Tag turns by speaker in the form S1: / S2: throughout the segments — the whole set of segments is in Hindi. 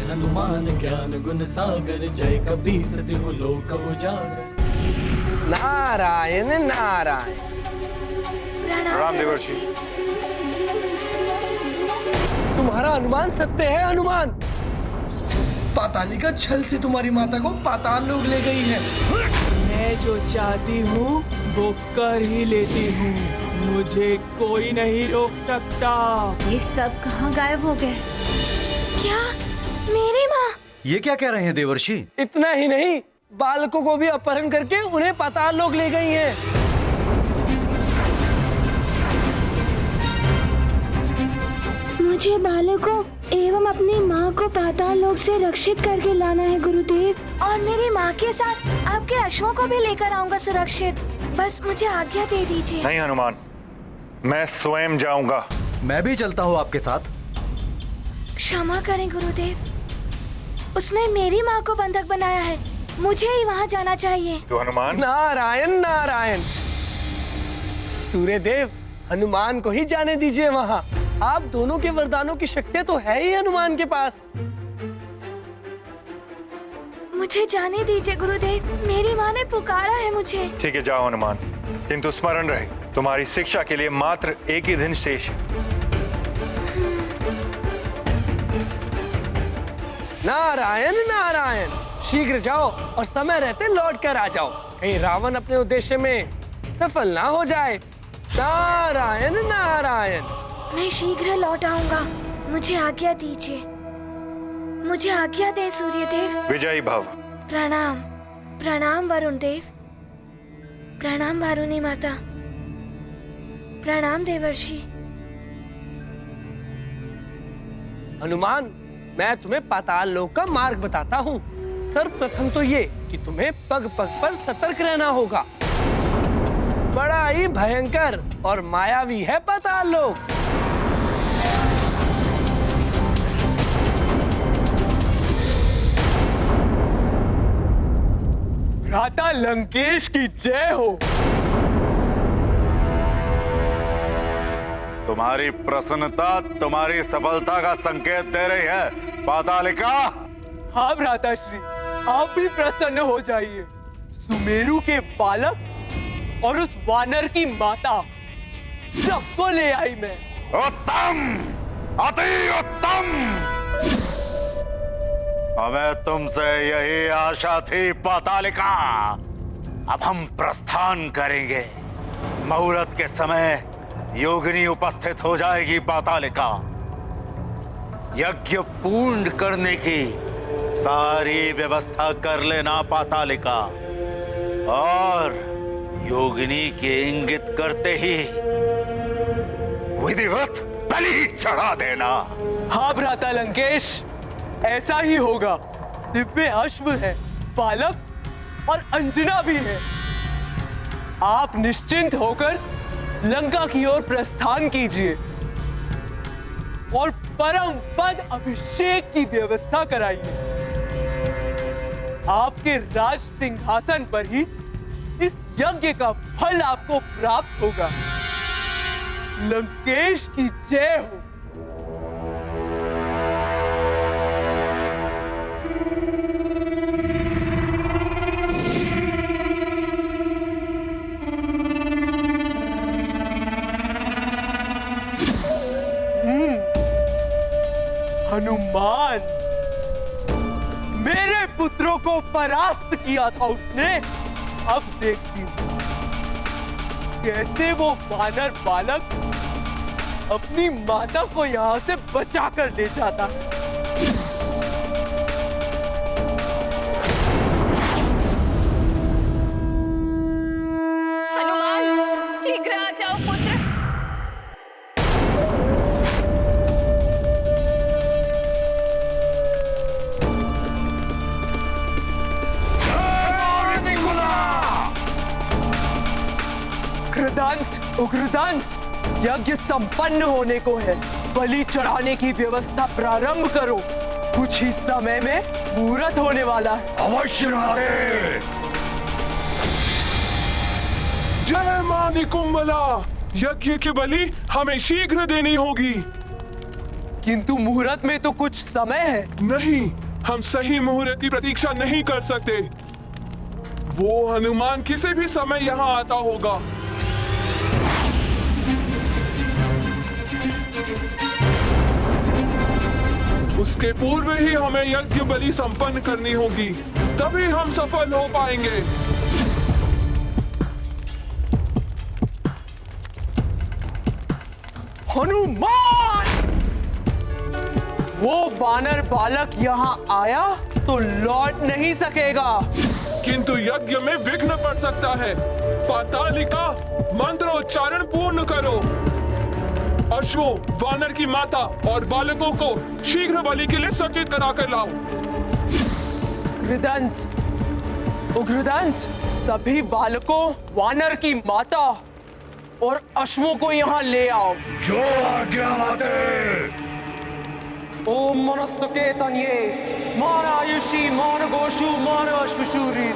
S1: हनुमान ज्ञान गुण सागर, जय कपीस तिहु लोक उजागर।
S2: नारायण नारायण।
S3: प्रणाम देवर्षि।
S2: तुम्हारा अनुमान सत्य है हनुमान। पातालिका छल से तुम्हारी माता को पाताल लोक ले गई है।
S4: मैं जो चाहती हूँ वो कर ही लेती हूँ, मुझे कोई नहीं रोक सकता।
S5: ये सब कहाँ गायब हो गए? क्या मेरी माँ?
S6: ये क्या कह रहे हैं देवर्षि?
S2: इतना ही नहीं, बालकों को भी अपहरण करके उन्हें पाताल लोक ले गई हैं।
S7: मुझे बालकों एवं अपनी माँ को पाताल लोक से रक्षित करके लाना है गुरुदेव।
S5: और मेरी माँ के साथ आपके अश्वों को भी लेकर आऊंगा सुरक्षित। बस मुझे आज्ञा दे दीजिए।
S3: नहीं हनुमान, मैं स्वयं जाऊंगा।
S6: मैं भी चलता हूँ आपके साथ।
S5: क्षमा करें गुरुदेव, उसने मेरी माँ को बंधक बनाया है, मुझे ही वहाँ जाना चाहिए।
S3: तो हनुमान।
S2: नारायण नारायण। सूर्यदेव, हनुमान को ही जाने दीजिए वहाँ। आप दोनों के वरदानों की शक्ति तो है ही हनुमान के पास।
S5: मुझे जाने दीजिए गुरुदेव, मेरी माँ ने पुकारा है मुझे।
S3: ठीक है, जाओ हनुमान, किंतु स्मरण रहे तुम्हारी शिक्षा के लिए मात्र एक ही दिन शेष है।
S2: नारायण नारायण। शीघ्र जाओ और समय रहते लौट कर आ जाओ, कहीं रावण अपने उद्देश्य में सफल ना हो जाए। नारायण नारायण।
S5: मैं शीघ्र लौट आऊंगा, मुझे आज्ञा दीजिए। मुझे आज्ञा दे सूर्यदेव।
S3: विजयी भव।
S5: प्रणाम। प्रणाम वरुण देव। प्रणाम वारुणी माता। प्रणाम देवर्षि।
S2: हनुमान, मैं तुम्हें पाताल लोक का मार्ग बताता हूँ। सर्वप्रथम तो ये कि तुम्हें पग पग पर सतर्क रहना होगा। बड़ा ही भयंकर और मायावी है पाताल लोक।
S4: भ्राता लंकेश की जय हो।
S8: तुम्हारी प्रसन्नता तुम्हारी सफलता का संकेत दे रही है पातालिका।
S4: हाँ भ्राताश्री, आप भी प्रसन्न हो जाइए। सुमेरु के बालक और उस वानर की माता सबको ले आई मैं।
S8: उत्तम, अति उत्तम। हमें तुमसे यही आशा थी पातालिका। अब हम प्रस्थान करेंगे। मुहूर्त के समय योगिनी उपस्थित हो जाएगी पातालिका। यज्ञ पूर्ण करने की सारी व्यवस्था कर लेना पातालिका, और योगिनी के इंगित करते ही विधिवत बलि चढ़ा देना।
S4: हाँ भ्राता लंकेश, ऐसा ही होगा। दिव्य अश्व है, बालक और अंजना भी है। आप निश्चिंत होकर लंका की ओर प्रस्थान कीजिए और परम पद अभिषेक की व्यवस्था कराइए। आपके राज सिंहासन पर ही इस यज्ञ का फल आपको प्राप्त होगा। लंकेश की जय हो। हनुमान, मेरे पुत्रों को परास्त किया था उसने। अब देखती हूँ कैसे वो वानर बालक अपनी माता को यहाँ से बचा कर ले जाता है।
S7: हनुमान, शीघ्र आ जाओ पुत्र।
S4: उग्रदंत, उग्रदंत, यज्ञ संपन्न होने को है। बलि चढ़ाने की व्यवस्था प्रारंभ करो। कुछ ही समय में मुहूर्त होने वाला है।
S8: अवश्य राधे।
S9: जय मां निकुंभला। यज्ञ की बलि हमें शीघ्र देनी होगी।
S4: किंतु मुहूर्त में तो कुछ समय है।
S9: नहीं, हम सही मुहूर्त की प्रतीक्षा नहीं कर सकते। वो हनुमान किसी भी समय यहाँ आता होगा। उसके पूर्व ही हमें यज्ञ बलि संपन्न करनी होगी, तभी हम सफल हो पाएंगे।
S4: हनुमान! वो वानर बालक यहाँ आया तो लौट नहीं सकेगा।
S9: किंतु यज्ञ में विघ्न पड़ सकता है। पातालिका, मंत्रोच्चारण पूर्ण करो। अश्वों, वानर की माता और बालकों को शीघ्र बलि के लिए सज्जित करा कर लाओ।
S4: घृदंत, उग्रदंत, सभी बालकों, वानर की माता और अश्वों को यहाँ ले आओ।
S8: जो आज्ञा माते।
S4: ओम मनस्तके तन्ये, मान आयुषी, मान गोषु, मान अश्वशूरी,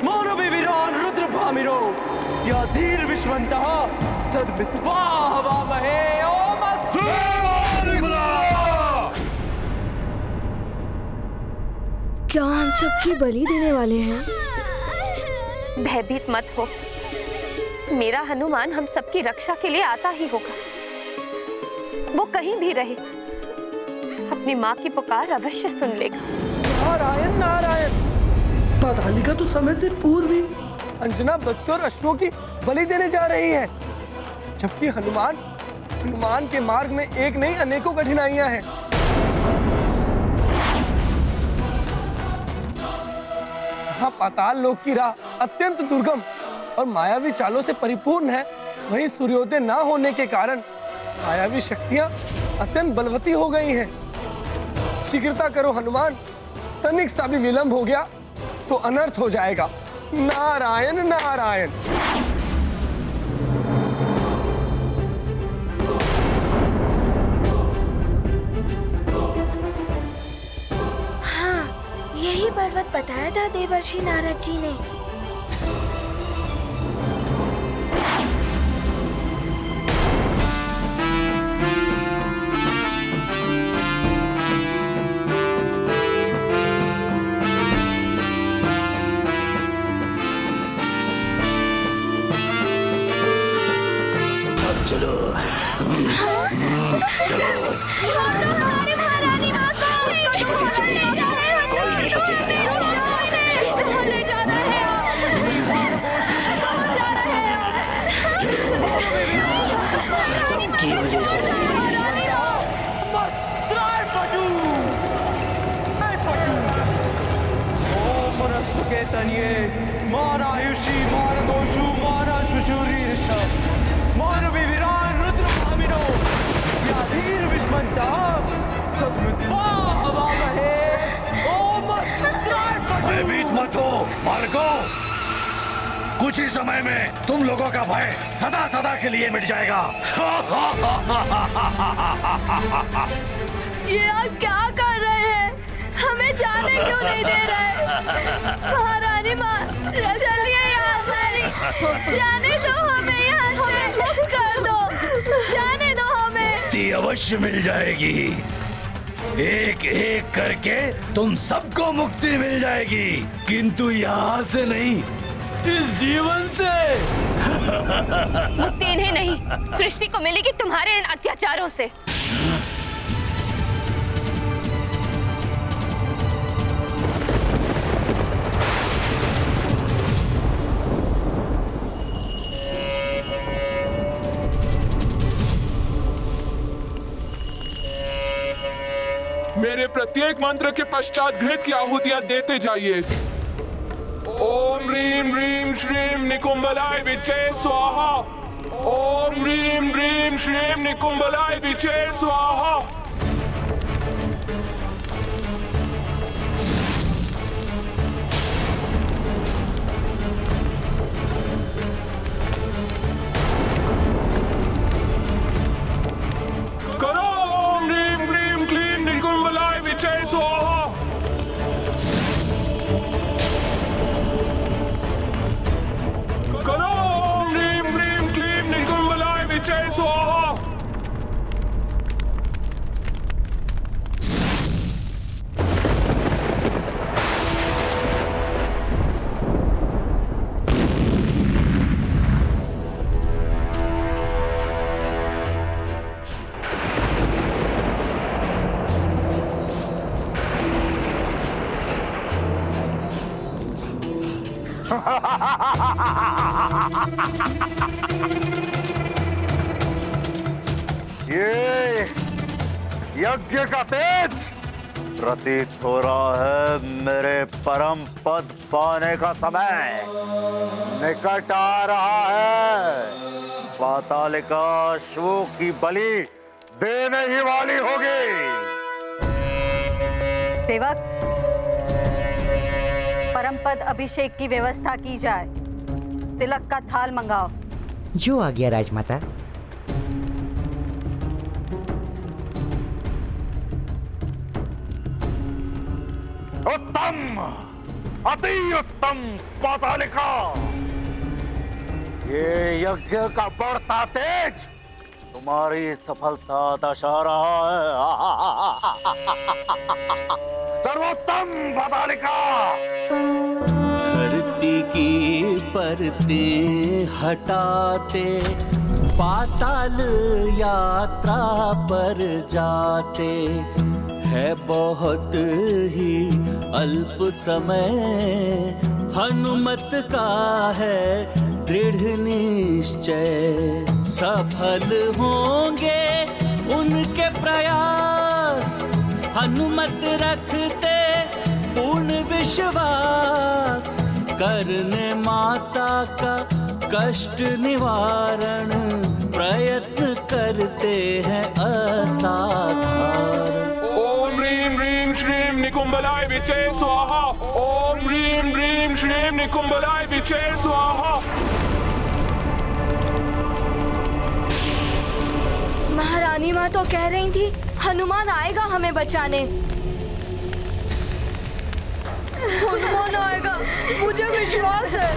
S4: मान विविरान रुद्र भामिरो, या धीर विश्वंतः सद्मित्वा हवामहे। ओम अस्तु।
S5: क्या हम सबकी बलि देने वाले हैं?
S10: भयभीत मत हो, मेरा हनुमान हम सबकी रक्षा के लिए आता ही होगा। वो कहीं भी रहे, अपनी माँ की पुकार अवश्य सुन लेगा।
S2: नारायण नारायण।
S4: पातालिका तो समय से पूर्व ही
S2: अंजना बच्चों और अश्वों की बलि देने जा रही है, जबकि हनुमान के मार्ग में एक नहीं अनेकों कठिनाइयां हैं। यहाँ पाताल लोक की राह अत्यंत दुर्गम और मायावी चालों से परिपूर्ण है। वहीं सूर्योदय न होने के कारण मायावी शक्तियां अत्यंत बलवती हो गई हैं। शीघ्रता करो हनुमान, तनिक सा भी विलंब हो गया तो अनर्थ हो जाएगा। नारायण नारायण।
S5: हाँ, यही पर्वत बताया था देवर्षि नारद जी ने।
S8: चलो चलो,
S5: हमारी महारानी माँ को कोई नहीं बचेगा। कहाँ ले जा रहे हैं आप? कहाँ जा रहे हैं आप?
S8: सबकी वजह से।
S4: ओम मनस्तके तन्ये, मान आयुषी, मान गोषु, मान अश्वशूरी, मान विविरान रुद्र भामिनो, या धीर विष्मन्तः सद्मित्वा हवामहे। ओम
S8: भयभीत मत हो बालकों, कुछ ही समय में तुम लोगों का भय सदा सदा के लिए मिट जाएगा।
S5: ये आप क्या कर रहे हैं? हमें जाने क्यों नहीं दे रहे? महारानी माँ, चलिए यहाँ से, जाने दो हमें यहाँ से, मुक्त कर दो, जाने दो हमें।
S8: मुक्ति अवश्य मिल जाएगी, एक एक करके तुम सबको मुक्ति मिल जाएगी, किंतु यहाँ से नहीं, इस जीवन से।
S10: मुक्ति इन्हें नहीं, सृष्टि को मिलेगी तुम्हारे इन अत्याचारों से।
S9: मेरे प्रत्येक मंत्र के पश्चात घृत की आहुतियां देते जाइए। ओम ह्रीं ह्रीं श्रीं निकुंभलाय विचे स्वाहा। ओम ह्रीं ह्रीं श्रीं निकुंभलाय विचे स्वाहा। करो ओम ह्रीं ह्रीं क्लीं निकुंभलाय विचे स्वाहा। करो ओम ह्रीं ह्रीं क्लीं निकुंभलाय विचे स्वाहा।
S8: ये यज्ञ का तेज प्रतीत हो रहा है मेरे परम पद पाने का समय निकट आ रहा है। पातालिका अश्वों की बलि देने ही वाली होगी।
S10: सेवक, परम पद अभिषेक की व्यवस्था की जाए। तिलक का थाल मंगाओ।
S11: जो आ गया राजमाता।
S8: उत्तम, अति उत्तम पातालिका। ये यज्ञ का बढ़ता तेज तुम्हारी सफलता दर्शा रहा है। सर्वोत्तम पातालिका।
S1: धरती की परतें हटाते पाताल यात्रा पर जाते है बहुत ही अल्प समय। हनुमत का है दृढ़ निश्चय सफल होंगे उनके प्रयास। हनुमत रखते पूर्ण विश्वास करने माता का कष्ट निवारण प्रयत्न करते हैं असाधारण।
S9: ओम ह्रीं ह्रीं श्रीं निकुंभलाय विचे स्वाहा। ओम ह्रीं ह्रीं श्रीं निकुंभलाय विचे स्वाहा।
S5: महारानी माँ तो कह रही थी हनुमान आएगा हमें बचाने। हनुमान आएगा, मुझे विश्वास है।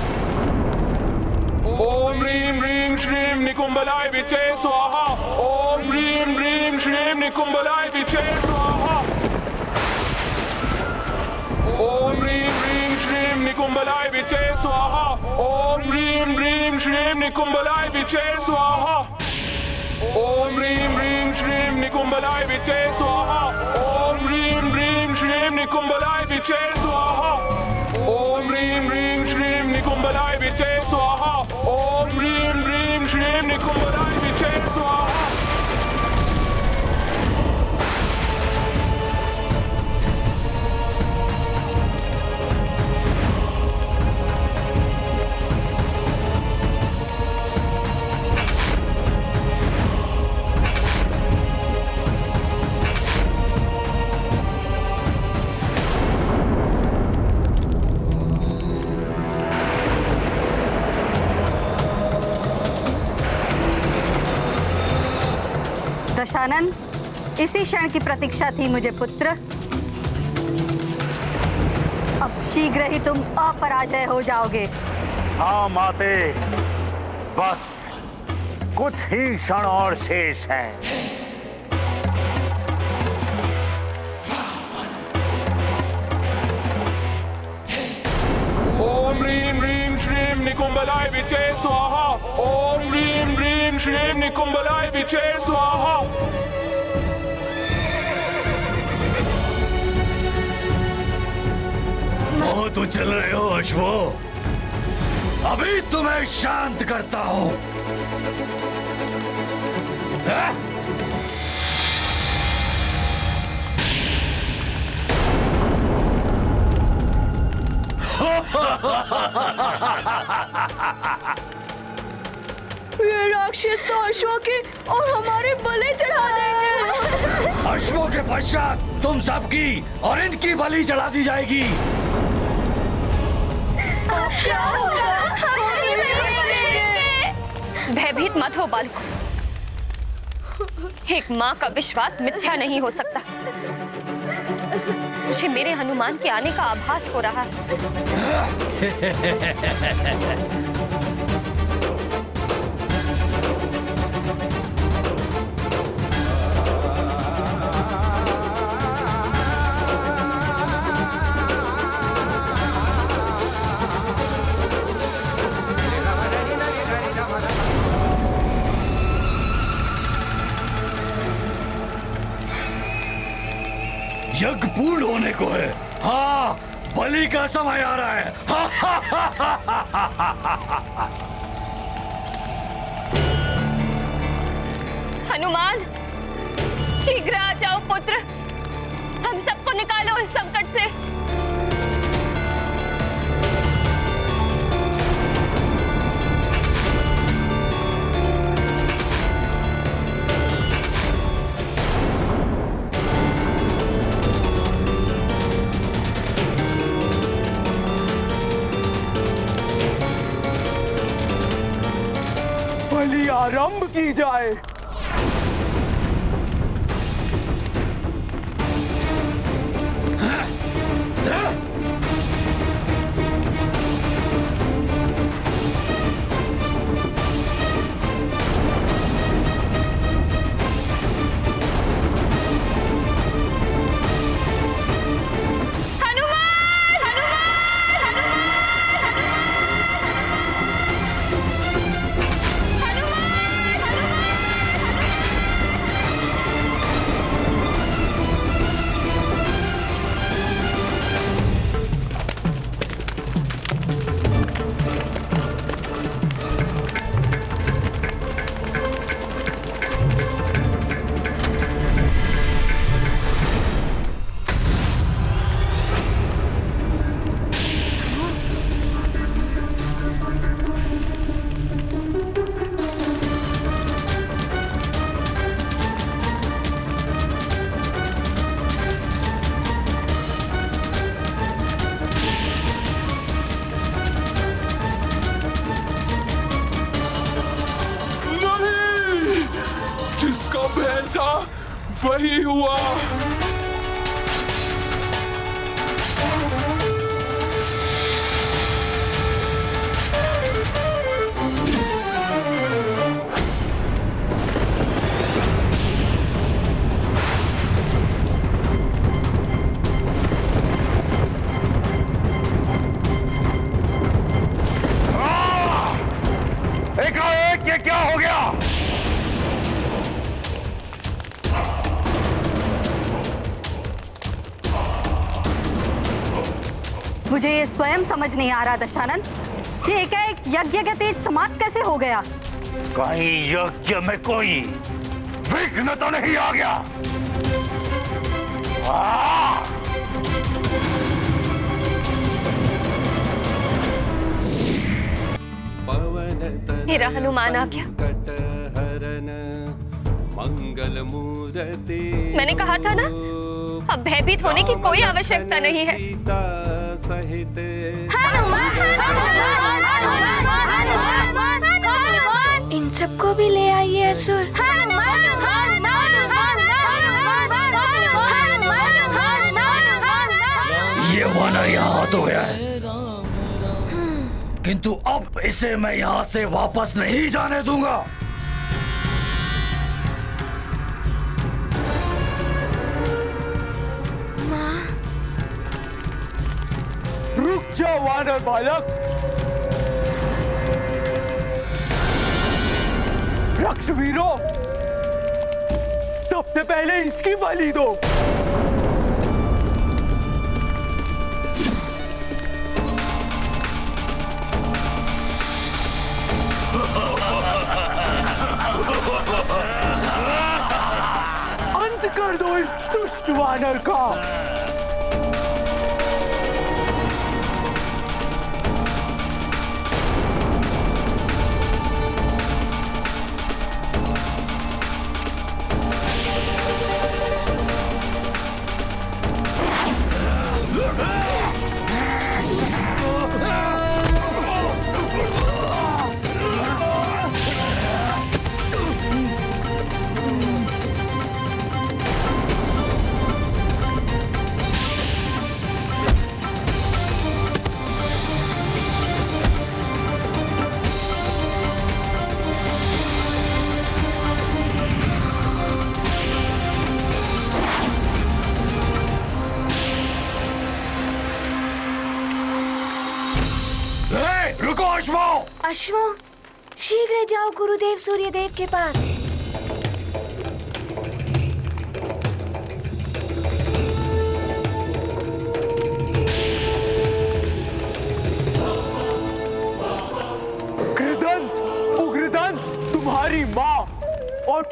S9: ओम ह्रीं ह्रीं श्रीं निकुंभलाय विचे स्वाहा। ओम ह्रीं ह्रीं श्रीं निकुंभलाय विचे स्वाहा। ओम ह्रीं ह्रीं श्रीं निकुंभलाय विचे स्वाहा। ओम ह्रीं ह्रीं श्रीं निकुंभलाय विचे स्वाहा। ओम ह्रीं ह्रीं श्रीं निकुंभलाय विचे स्वाहा। ओम ह्रीं ह्रीं श्रीं निकुंभलाय विचे स्वाहा। ओम ह्रीं ह्रीं श्रीं निकुंभलाय विचे स्वाहा। ओम ह्रीं ह्रीं श्रीं निकुंभलाय विचे स्वाहा।
S10: दशानन, इसी क्षण की प्रतीक्षा थी मुझे पुत्र। अब शीघ्र ही तुम अपराजय हो जाओगे।
S8: हाँ माते, बस कुछ ही क्षण और शेष हैं।
S9: ओम ह्रीं ह्रीं श्रीं निकुंभलाय विचे स्वाहा। ओम ह्रीं ह्रीं श्रीं निकुंभलाय विचे स्वाहा।
S1: बहुत तो चल रहे हो अश्वो, अभी तुम्हें शांत करता हूं।
S5: ये राक्षस तो अश्वों की और हमारे बलि चढ़ा देंगे।
S1: अश्वों के पश्चात तुम सबकी और इनकी बलि चढ़ा दी जाएगी।
S5: क्या होगा? हम नहीं बचेंगे।
S10: भयभीत मत हो बालकों। एक माँ का विश्वास मिथ्या नहीं हो सकता। मुझे मेरे हनुमान के आने का आभास हो रहा है।
S1: यज्ञ पूर्ण होने को है। हाँ, बलि का समय आ रहा है।
S10: हनुमान, शीघ्र आ जाओ पुत्र, हम सबको निकालो इस संकट से।
S4: बलि आरंभ की जाए।
S9: जिसका भय था वही हुआ।
S8: एकाएक ये क्या हो गया?
S10: मुझे ये स्वयं समझ नहीं आ रहा दशानन, ये एकाएक यज्ञ का तेज समाप्त कैसे हो गया?
S8: कहीं यज्ञ में कोई विघ्न तो नहीं आ गया?
S10: मेरा हनुमान आ गया। मैंने कहा था ना, अब भयभीत होने की कोई आवश्यकता नहीं है।
S7: इन सबको भी ले आइए असुर।
S1: ये वानर यहाँ तो गया है, किंतु अब इसे मैं यहाँ से वापस नहीं जाने दूंगा।
S4: रुक जाओ वानर बालक, रक्षवीरों, सबसे पहले इसकी बलि दो। अंत कर दो इस दुष्ट वानर का।
S1: रुको अश्वो!
S7: अश्वो, शीघ्र जाओ गुरुदेव सूर्यदेव के पास।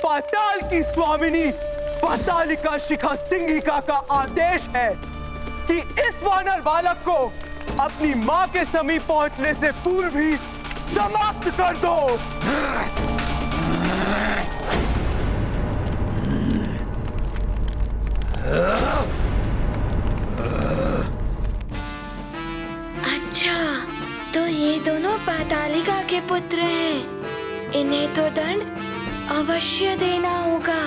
S4: पाताल की स्वामिनी पातालिका शिखा सिंहिका का आदेश है कि इस वानर बालक को अपनी मां के समीप पहुंचने से पूर्व ही समाप्त कर दो।
S7: अच्छा, तो ये दोनों पातालिका के पुत्र हैं। इन्हें तो दंड अवश्य देना होगा।